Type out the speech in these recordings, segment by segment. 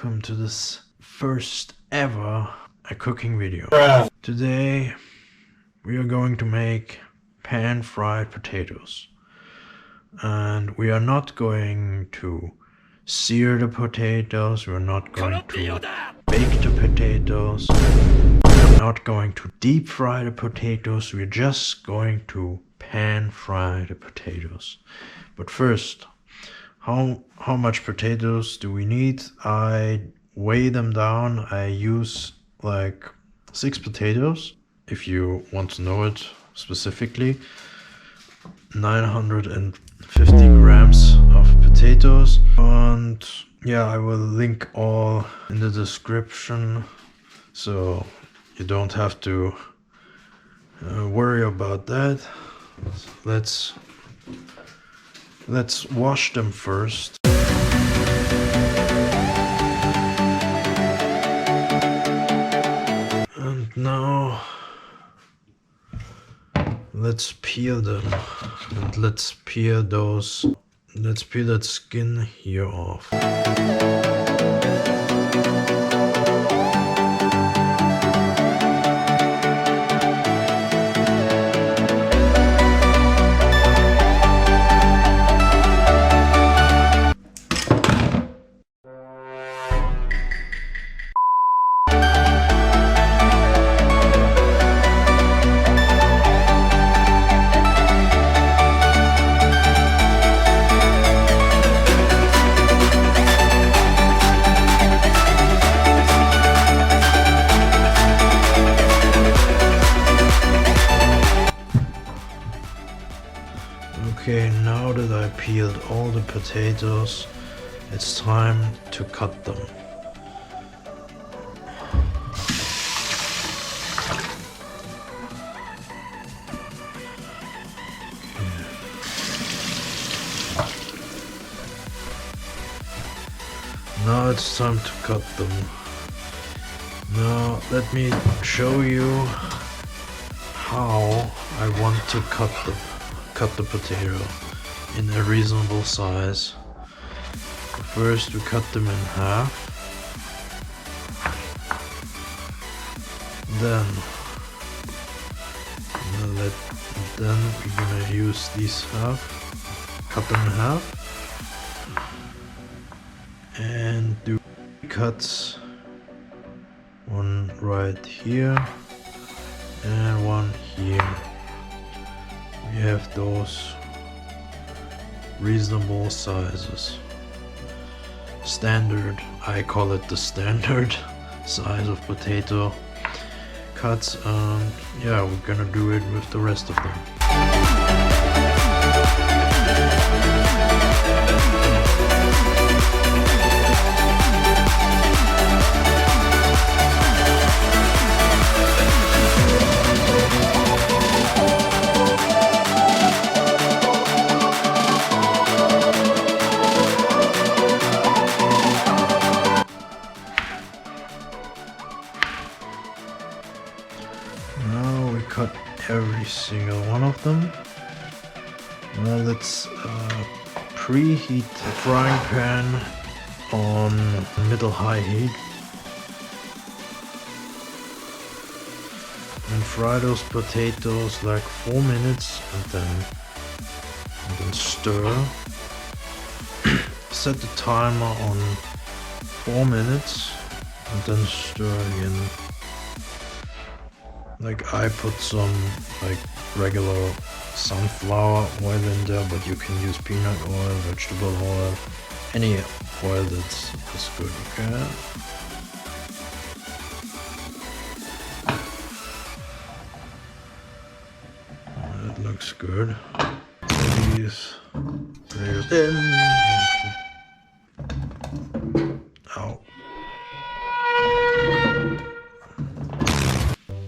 welcome to this first ever cooking video. Today we are going to make pan-fried potatoes, and we are not going to sear the potatoes, we're not going to bake the potatoes, we're not going to deep fry the potatoes, we're just going to pan fry the potatoes. But first, how much potatoes do we need? I weigh them down. I use like 6 potatoes, if you want to know it specifically. 950 grams of potatoes, and yeah, I will link all in the description, so you don't have to worry about that. So let's wash them first. And now let's peel them, and let's peel that skin here off. Okay, now that I peeled all the potatoes, it's time to cut them. Now it's time to cut them. Now let me show you how I want to cut the potato in a reasonable size. First we cut them in half, then we're gonna use these cut them in half, and do cuts, one right here and one here. We have those reasonable sizes. Standard, I call it the standard size of potato cuts. Yeah, we're gonna do it with the rest of them. Now we cut every single one of them. Now let's preheat the frying pan on middle-high heat and fry those potatoes like 4 minutes, and then stir. Set the timer on 4 minutes and then stir again. Like, I put some like regular sunflower oil in there, but you can use peanut oil, vegetable oil, any oil that's good, okay? That looks good. Please. Ow.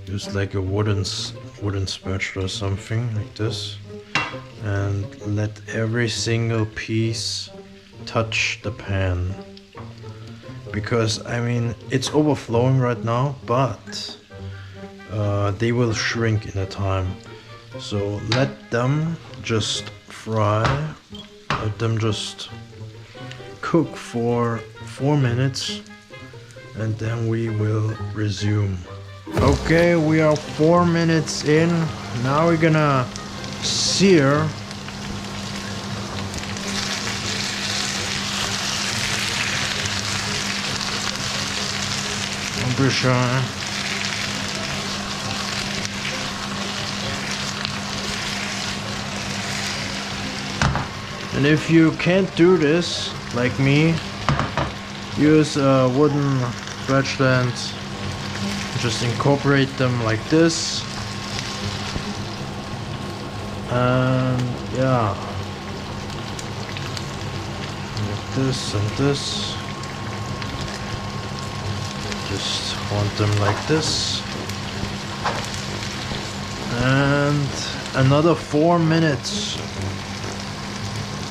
Use like a wooden spatula or something like this, and let every single piece touch the pan, because I mean it's overflowing right now, but they will shrink in a time. So let them just fry, let them just cook for 4 minutes and then we will resume. Okay, we are 4 minutes in. Now we're gonna sear British. And if you can't do this, like me, use a wooden spatula and just incorporate them like this. And yeah, like this and this. Just want them like this. And another 4 minutes.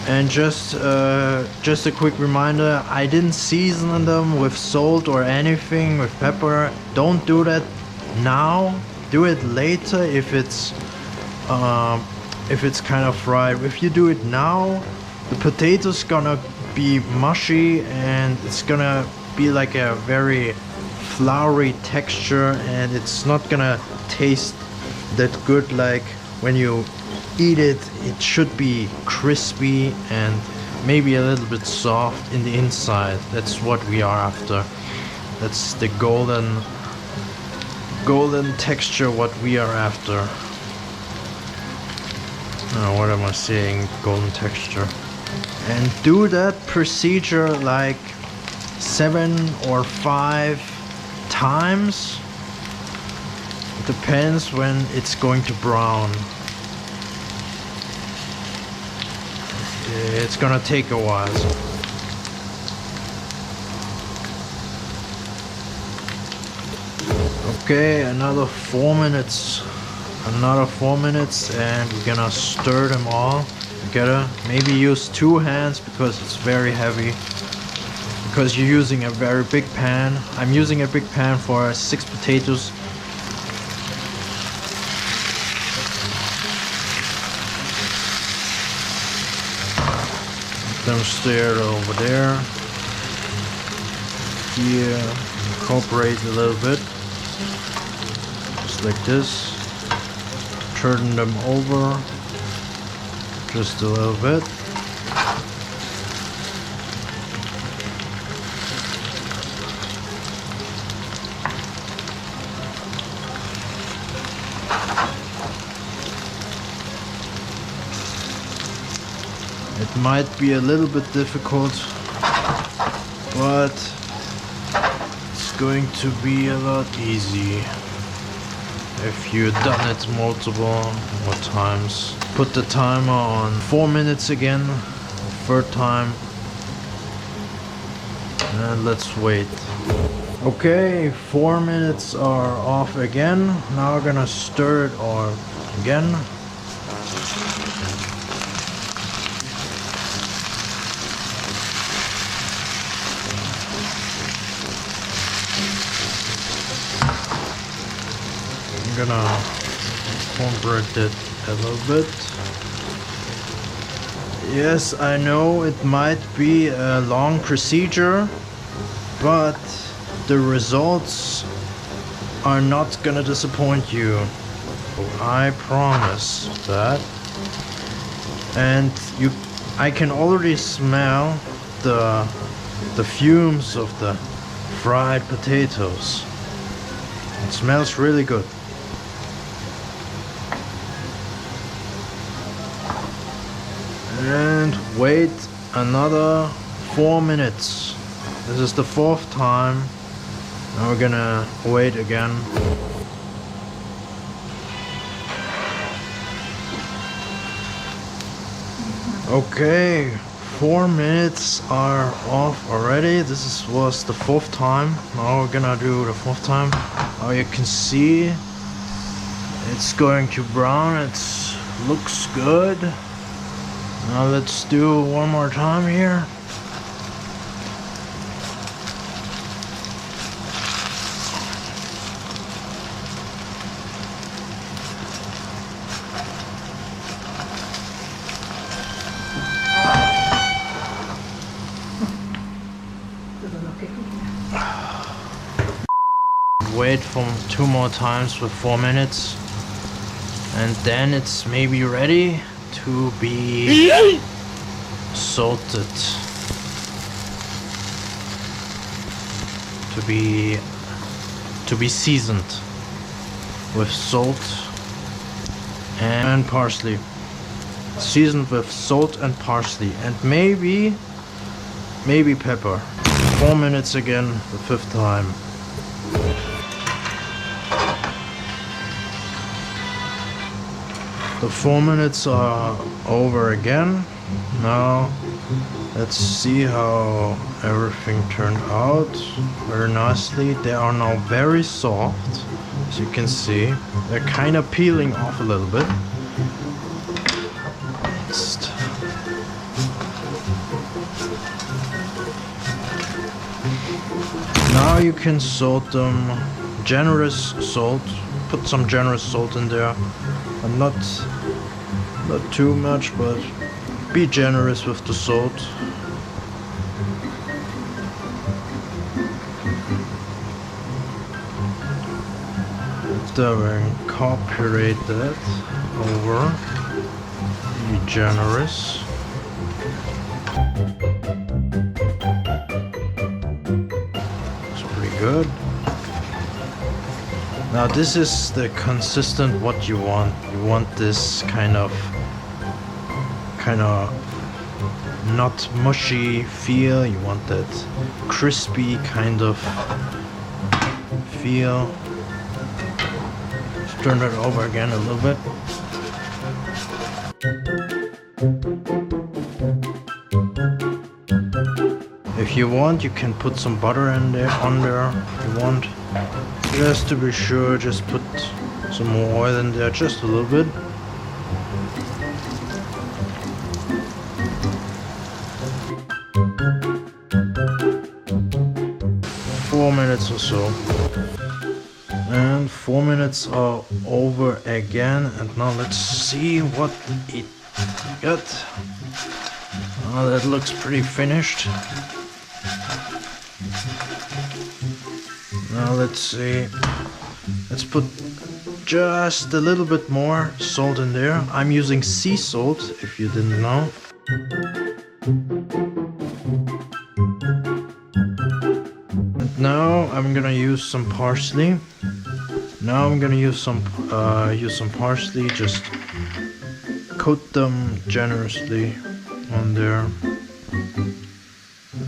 And just a quick reminder, I didn't season them with salt or anything, with pepper. Don't do that now. Do it later if it's kind of fried. If you do it now, the potato's gonna be mushy and it's gonna be like a very floury texture, and it's not gonna taste that good. Like when you eat it, it should be crispy and maybe a little bit soft in the inside. That's what we are after. That's the golden texture what we are after. Oh, what am I saying? Golden texture. And do that procedure like 7 or 5 times. It depends when it's going to brown. It's gonna take a while. Okay, another 4 minutes. Another 4 minutes, and we're gonna stir them all together. Maybe use 2 hands because it's very heavy. Because you're using a very big pan. I'm using a big pan for 6 potatoes. Let them stir over there. Here, incorporate a little bit. Just like this. Turn them over just a little bit. It might be a little bit difficult, but it's going to be a lot easy if you've done it multiple more times. Put the timer on 4 minutes again, third time, and let's wait. Okay, 4 minutes are off again. Now we're gonna stir it all again. I'm gonna incorporate it a little bit. Yes, I know it might be a long procedure, but the results are not gonna disappoint you. I promise that. And I can already smell the fumes of the fried potatoes. It smells really good. And wait another 4 minutes. This is the 4th time. Now we're gonna wait again. Okay, 4 minutes are off already. This was the 4th time. Now we're gonna do the 4th time. Now you can see it's going to brown. It looks good. Now let's do one more time here. wait for 2 more times with 4 minutes, and then it's maybe ready to be salted, to be seasoned with salt and parsley. Seasoned with salt and parsley, and maybe pepper. 4 minutes again, the 5th time. The 4 minutes are over again. Now let's see how everything turned out. Very nicely. They are now very soft, as you can see. They're kind of peeling off a little bit. Now you can salt them. Generous salt. Put some generous salt in there. And not too much, but be generous with the salt. Then incorporate that over. Be generous. It's pretty good. Now this is the consistent what you want. You want this kind of not mushy feel. You want that crispy kind of feel. Let's turn it over again a little bit. If you want, you can put some butter in there, on there. If you want, just to be sure, just put some more oil in there, just a little bit. Four minutes or so. And 4 minutes are over again, and now let's see what it got. Oh, that looks pretty finished. Now let's see. Let's put just a little bit more salt in there. I'm using sea salt, if you didn't know. And now I'm gonna use some parsley. Now I'm gonna use some parsley. Just coat them generously on there.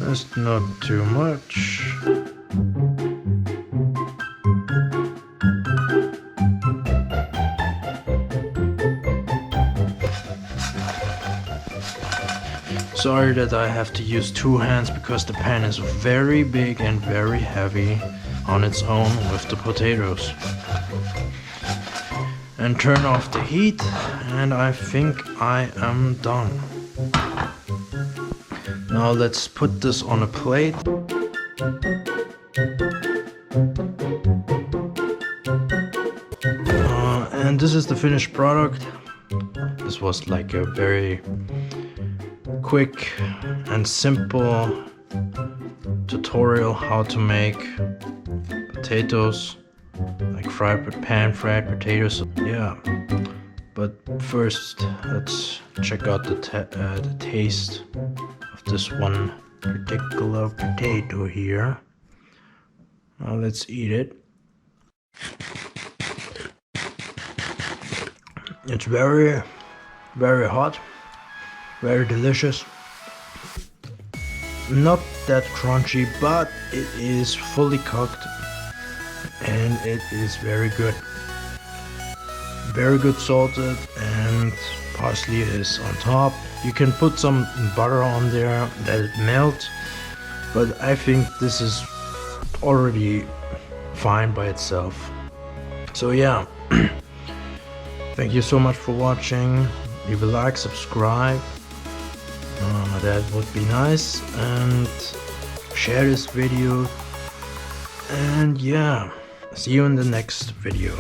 Just not too much. Sorry that I have to use 2 hands because the pan is very big and very heavy on its own with the potatoes. And turn off the heat, and I think I am done. Now let's put this on a plate. And this is the finished product. This was like a very quick and simple tutorial how to make potatoes, like pan-fried potatoes. Yeah, but first let's check out the taste of this one particular potato here. Now let's eat it. It's very, very hot, very delicious. Not that crunchy, but it is fully cooked and it is very good. Very good salted, and parsley is on top. You can put some butter on there that it melts, but I think this is already fine by itself. So yeah, thank you so much for watching. Leave a like, subscribe, that would be nice, and share this video, and yeah, see you in the next video.